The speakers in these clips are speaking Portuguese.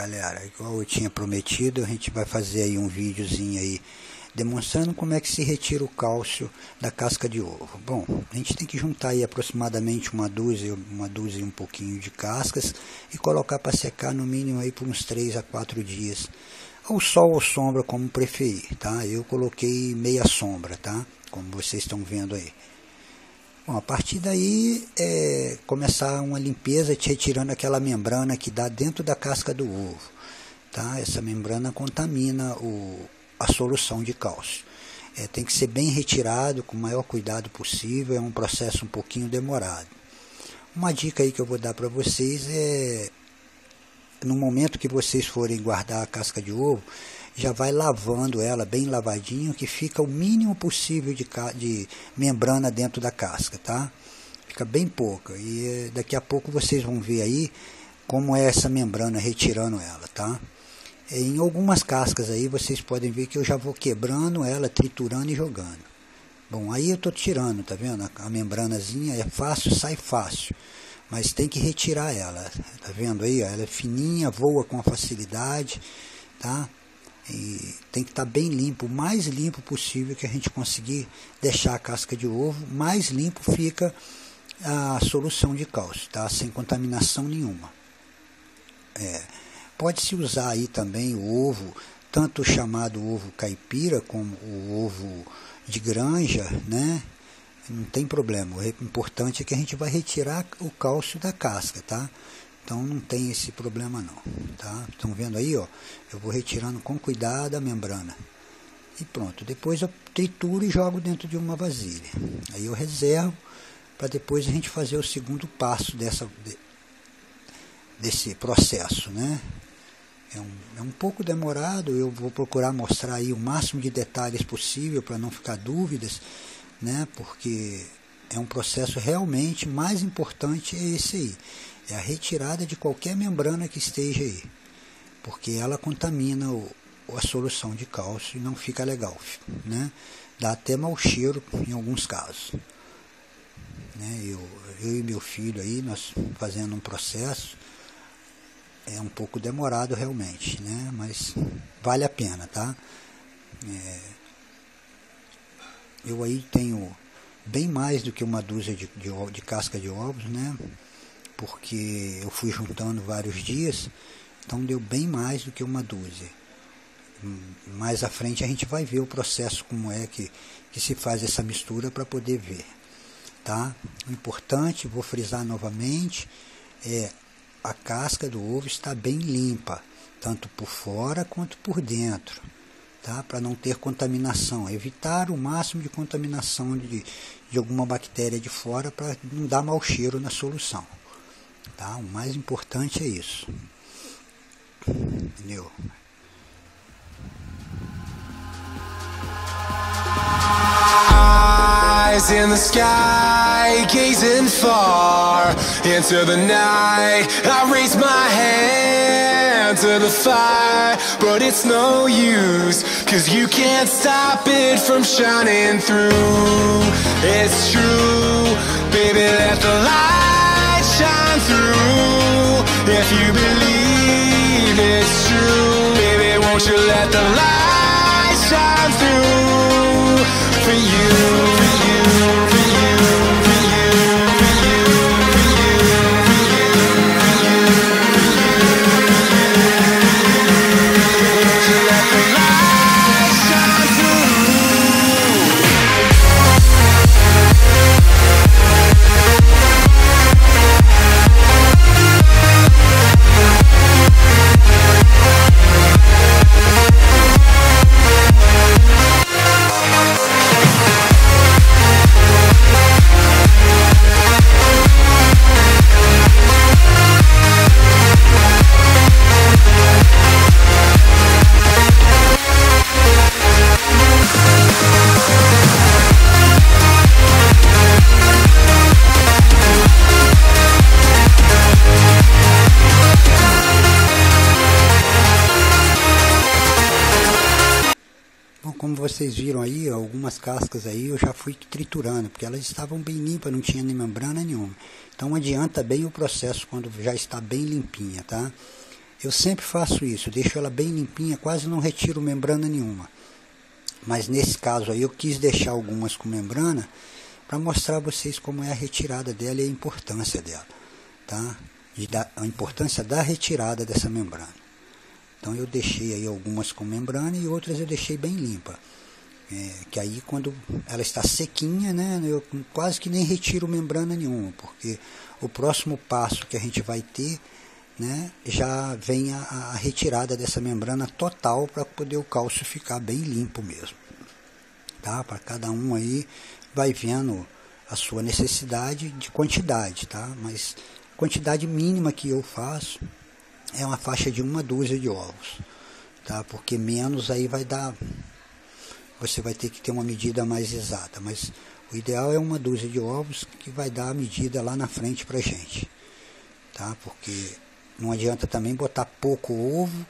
Galera, igual eu tinha prometido, a gente vai fazer aí um videozinho aí demonstrando como é que se retira o cálcio da casca de ovo. Bom, a gente tem que juntar aí aproximadamente uma dúzia e um pouquinho de cascas e colocar para secar no mínimo aí por uns 3 a 4 dias. Ao sol ou sombra, como preferir, tá? Eu coloquei meia sombra, tá? Como vocês estão vendo aí. Bom, a partir daí começar uma limpeza te retirando aquela membrana que dá dentro da casca do ovo, tá? Essa membrana contamina a solução de cálcio. Tem que ser bem retirado com o maior cuidado possível, é um processo um pouquinho demorado. Uma dica aí que eu vou dar para vocês no momento que vocês forem guardar a casca de ovo, já vai lavando ela bem lavadinho, que fica o mínimo possível de membrana dentro da casca, tá? Fica bem pouca, e daqui a pouco vocês vão ver aí como é essa membrana retirando ela, tá? Em algumas cascas aí vocês podem ver que eu já vou quebrando ela, triturando e jogando. Bom, aí eu estou tirando, tá vendo? A membranazinha é fácil, sai fácil, mas tem que retirar ela, tá vendo aí? Ela é fininha, voa com facilidade, tá? E tem que estar bem limpo, o mais limpo possível que a gente conseguir deixar a casca de ovo, mais limpo fica a solução de cálcio, tá? Sem contaminação nenhuma. Pode-se usar aí também o ovo, tanto o chamado ovo caipira como o ovo de granja, né? Não tem problema, o importante é que a gente vai retirar o cálcio da casca, tá? Então não tem esse problema não, tá? Estão vendo aí, ó? Eu vou retirando com cuidado a membrana. E pronto, depois eu trituro e jogo dentro de uma vasilha. Aí eu reservo para depois a gente fazer o segundo passo desse processo, né? É um pouco demorado, eu vou procurar mostrar aí o máximo de detalhes possível para não ficar dúvidas, né? Porque é um processo realmente mais importante é esse aí. É a retirada de qualquer membrana que esteja aí, porque ela contamina a solução de cálcio e não fica legal, né? Dá até mau cheiro em alguns casos, né? Eu e meu filho aí, nós fazendo um processo, é um pouco demorado realmente, né? Mas vale a pena, tá? Eu aí tenho bem mais do que uma dúzia de casca de ovos, né? Porque eu fui juntando vários dias, então deu bem mais do que uma dúzia. Mais à frente a gente vai ver o processo, como é que se faz essa mistura para poder ver, tá? O importante, vou frisar novamente, a casca do ovo está bem limpa, tanto por fora quanto por dentro, tá? Para não ter contaminação, evitar o máximo de contaminação de alguma bactéria de fora, para não dar mau cheiro na solução. Tá? O mais importante é isso. Entendeu? Eyes in the sky, gazing far into the night. I raise my hand to the fire, but it's no use, 'cause you can't stop it from shining through. It's true, baby, let the light shine through. If you believe it's true, baby, won't you let the light shine through for you, for you, for you, for you, for you, for you, for you, for you, won't you let the light shine through? Como vocês viram aí, algumas cascas aí eu já fui triturando, porque elas estavam bem limpas, não tinha nem membrana nenhuma. Então adianta bem o processo quando já está bem limpinha, tá? Eu sempre faço isso, deixo ela bem limpinha, quase não retiro membrana nenhuma. Mas nesse caso aí eu quis deixar algumas com membrana para mostrar a vocês como é a retirada dela e a importância dela, tá? A importância da retirada dessa membrana. Então eu deixei aí algumas com membrana e outras eu deixei bem limpa. Que aí quando ela está sequinha, né, eu quase que nem retiro membrana nenhuma, porque o próximo passo que a gente vai ter, né, já vem a retirada dessa membrana total para poder o cálcio ficar bem limpo mesmo, tá? Para cada um aí vai vendo a sua necessidade de quantidade, tá? Mas a quantidade mínima que eu faço é uma faixa de 1 dúzia de ovos, tá? Porque menos aí vai dar, você vai ter que ter uma medida mais exata, mas o ideal é 1 dúzia de ovos que vai dar a medida lá na frente pra gente, tá? Porque não adianta também botar pouco ovo,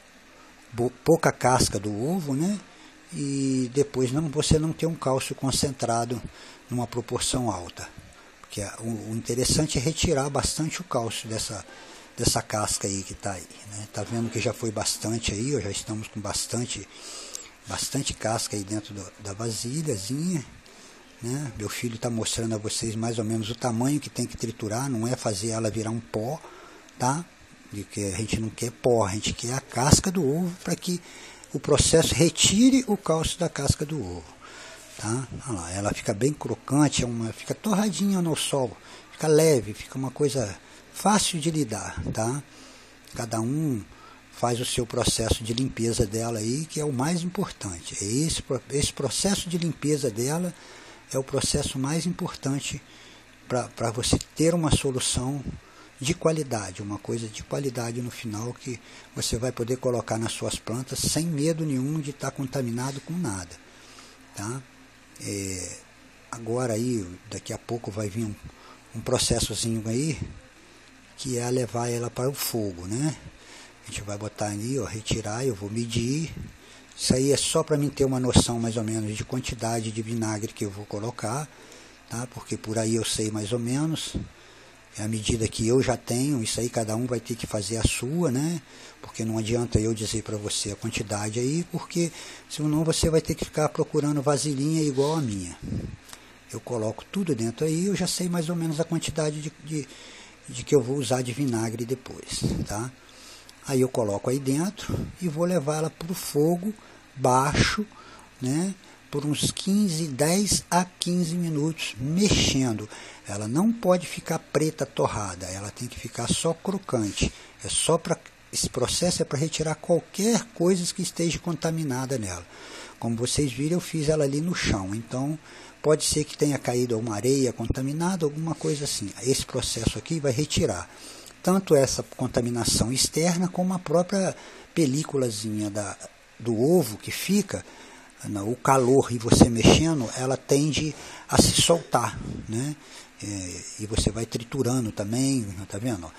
pouca casca do ovo, né? E depois você não ter um cálcio concentrado numa proporção alta. Porque o interessante é retirar bastante o cálcio dessa casca aí que está aí, né? Tá vendo que já foi bastante aí, já estamos com bastante casca aí dentro da vasilhazinha, né? Meu filho está mostrando a vocês mais ou menos o tamanho que tem que triturar, não é fazer ela virar um pó, tá? De que a gente não quer pó, a gente quer a casca do ovo para que o processo retire o cálcio da casca do ovo, tá? Olha lá, ela fica bem crocante, fica torradinha no sol, fica leve, fica uma coisa fácil de lidar, tá? Cada um faz o seu processo de limpeza dela aí, que é o mais importante. Esse processo de limpeza dela é o processo mais importante para você ter uma solução de qualidade, uma coisa de qualidade no final que você vai poder colocar nas suas plantas sem medo nenhum de estar contaminado com nada, tá? Agora aí, daqui a pouco vai vir um processozinho aí, que é levar ela para o fogo, né? A gente vai botar ali, ó, retirar, eu vou medir. Isso aí é só para mim ter uma noção mais ou menos de quantidade de vinagre que eu vou colocar, tá? Porque por aí eu sei mais ou menos. É a medida que eu já tenho, isso aí cada um vai ter que fazer a sua, né? Porque não adianta eu dizer para você a quantidade aí, porque senão você vai ter que ficar procurando vasilhinha igual a minha. Eu coloco tudo dentro aí, eu já sei mais ou menos a quantidade de que eu vou usar de vinagre depois, tá? Aí eu coloco aí dentro e vou levar ela para o fogo baixo, né? Por uns 10 a 15 minutos, mexendo. Ela não pode ficar preta torrada, ela tem que ficar só crocante. Esse processo é para retirar qualquer coisa que esteja contaminada nela. Como vocês viram, eu fiz ela ali no chão, então pode ser que tenha caído uma areia contaminada, alguma coisa assim. Esse processo aqui vai retirar tanto essa contaminação externa, como a própria películazinha do ovo que fica, o calor e você mexendo, ela tende a se soltar, né? E você vai triturando também, tá vendo?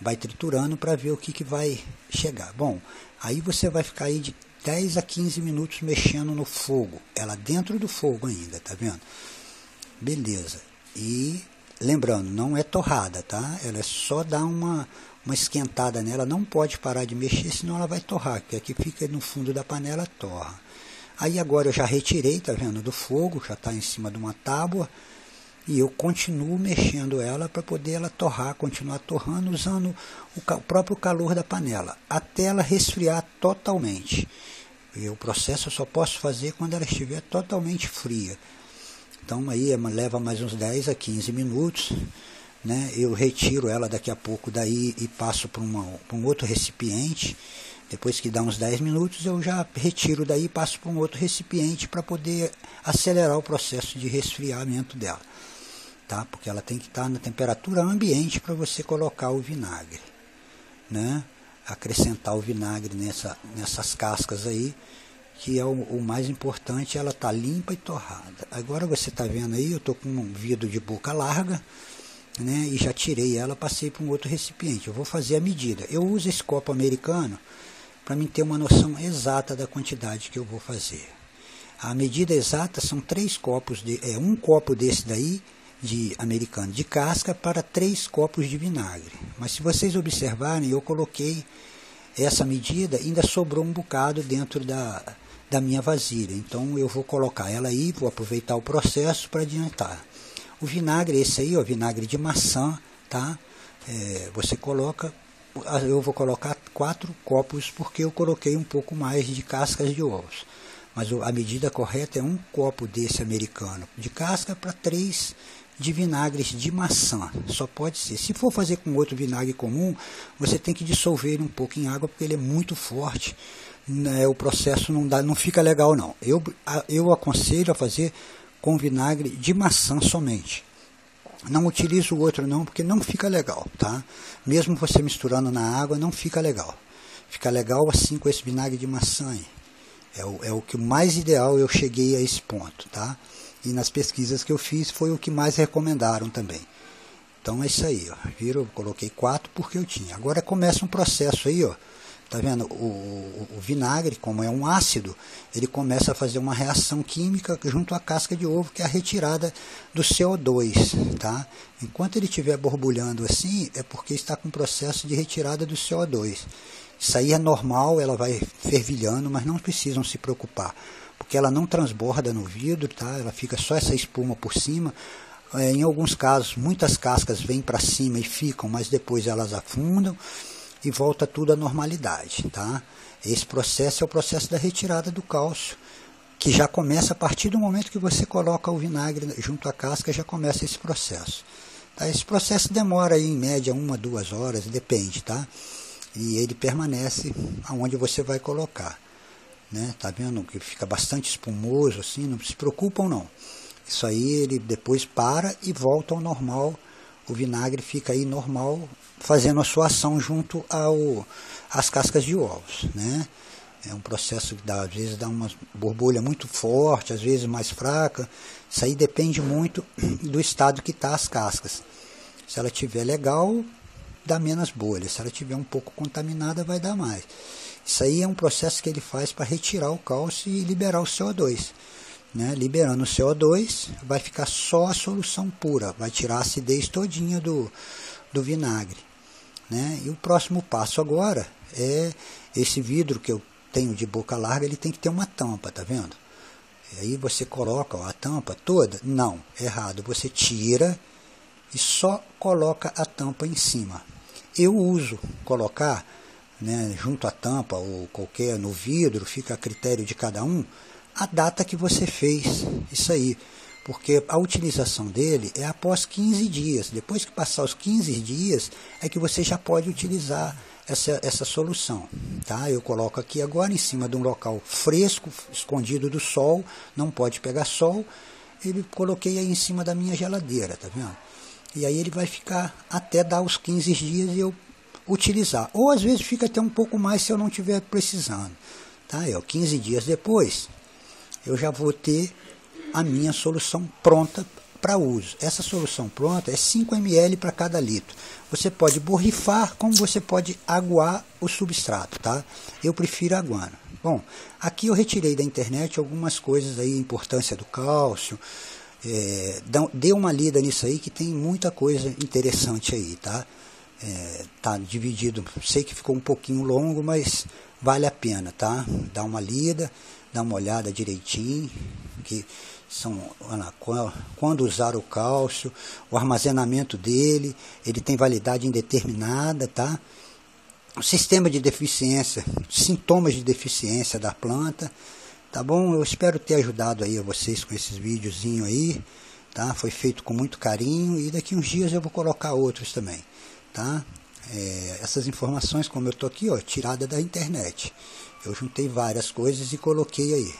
Vai triturando para ver o que vai chegar. Bom, aí você vai ficar aí de 10 a 15 minutos mexendo no fogo, ela dentro do fogo ainda, tá vendo? Beleza. E lembrando, não é torrada, tá? Ela é só dar uma esquentada nela, não pode parar de mexer, senão ela vai torrar, porque aqui fica no fundo da panela, torra. Aí agora eu já retirei, tá vendo, do fogo, já está em cima de uma tábua, e eu continuo mexendo ela para poder ela torrar, continuar torrando, usando o próprio calor da panela, até ela resfriar totalmente. E o processo eu só posso fazer quando ela estiver totalmente fria. Então aí leva mais uns 10 a 15 minutos, né? Eu retiro ela daqui a pouco daí e passo para um outro recipiente. Depois que dá uns 10 minutos, eu já retiro daí e passo para um outro recipiente para poder acelerar o processo de resfriamento dela, tá? Porque ela tem que estar na temperatura ambiente para você colocar o vinagre, né? Acrescentar o vinagre nessas cascas aí, que é o mais importante, ela tá limpa e torrada. Agora você está vendo aí, eu estou com um vidro de boca larga, né? E já tirei ela, passei para um outro recipiente. Eu vou fazer a medida. Eu uso esse copo americano para mim ter uma noção exata da quantidade que eu vou fazer. A medida exata são 3 copos, um copo desse daí, de americano, de casca, para 3 copos de vinagre. Mas se vocês observarem, eu coloquei essa medida ainda sobrou um bocado dentro da minha vasilha, então eu vou colocar ela aí, vou aproveitar o processo para adiantar. O vinagre, esse aí, ó, vinagre de maçã, tá? Você coloca, eu vou colocar 4 copos porque eu coloquei um pouco mais de cascas de ovos. Mas a medida correta é 1 copo desse americano de casca para 3 de vinagres de maçã. Só pode ser. Se for fazer com outro vinagre comum, você tem que dissolver ele um pouco em água porque ele é muito forte. O processo não fica legal não. Eu aconselho a fazer com vinagre de maçã somente. Não utilizo o outro não, porque não fica legal, tá? Mesmo você misturando na água, não fica legal. Fica legal assim com esse vinagre de maçã aí. É o que mais ideal, eu cheguei a esse ponto, tá? E nas pesquisas que eu fiz, foi o que mais recomendaram também. Então é isso aí, ó. Viram? Eu coloquei 4 porque eu tinha. Agora começa um processo aí, ó. Tá vendo? O vinagre, como é um ácido, ele começa a fazer uma reação química junto à casca de ovo, que é a retirada do CO2, tá? Enquanto ele estiver borbulhando assim, é porque está com processo de retirada do CO2. Isso aí é normal, ela vai fervilhando, mas não precisam se preocupar, porque ela não transborda no vidro, tá? Ela fica só essa espuma por cima. Em alguns casos, muitas cascas vêm para cima e ficam, mas depois elas afundam e volta tudo à normalidade, tá? Esse processo é o processo da retirada do cálcio, que já começa a partir do momento que você coloca o vinagre junto à casca, já começa esse processo. Tá? Esse processo demora aí, em média 1 a 2 horas, depende, tá? E ele permanece aonde você vai colocar, né? Tá vendo que fica bastante espumoso assim, não se preocupam não. Isso aí ele depois para e volta ao normal. O vinagre fica aí normal, fazendo a sua ação junto às cascas de ovos, né? É um processo que às vezes dá uma borbulha muito forte, às vezes mais fraca. Isso aí depende muito do estado que está as cascas. Se ela estiver legal, dá menos bolhas. Se ela estiver um pouco contaminada, vai dar mais. Isso aí é um processo que ele faz para retirar o cálcio e liberar o CO2. Né? Liberando o CO2, vai ficar só a solução pura, vai tirar a acidez todinha do vinagre. Né? E o próximo passo agora é esse vidro que eu tenho de boca larga, ele tem que ter uma tampa, tá vendo? E aí você coloca a tampa toda? Não, errado, você tira e só coloca a tampa em cima. Eu uso colocar, né, junto à tampa ou qualquer no vidro, fica a critério de cada um, a data que você fez isso aí, porque a utilização dele é após 15 dias. Depois que passar os 15 dias, é que você já pode utilizar essa solução. Tá? Eu coloco aqui agora em cima de um local fresco, escondido do sol, não pode pegar sol. Ele coloquei aí em cima da minha geladeira, tá vendo? E aí ele vai ficar até dar os 15 dias e eu utilizar. Ou às vezes fica até um pouco mais se eu não estiver precisando. Tá? 15 dias depois, eu já vou ter a minha solução pronta para uso. Essa solução pronta é 5 ml para cada litro. Você pode borrifar, como você pode aguar o substrato, tá? Eu prefiro aguando. Bom, aqui eu retirei da internet algumas coisas aí, importância do cálcio. Dê uma lida nisso aí que tem muita coisa interessante aí, tá? Tá dividido, sei que ficou um pouquinho longo, mas vale a pena, tá? Dá uma lida, dá uma olhada direitinho, que são quando usar o cálcio, o armazenamento dele, ele tem validade indeterminada, tá? O sistema de deficiência, sintomas de deficiência da planta, tá bom? Eu espero ter ajudado aí a vocês com esses videozinhos aí, tá? Foi feito com muito carinho e daqui uns dias eu vou colocar outros também, tá? Essas informações, como eu tô aqui, ó, tirada da internet. Eu juntei várias coisas e coloquei aí.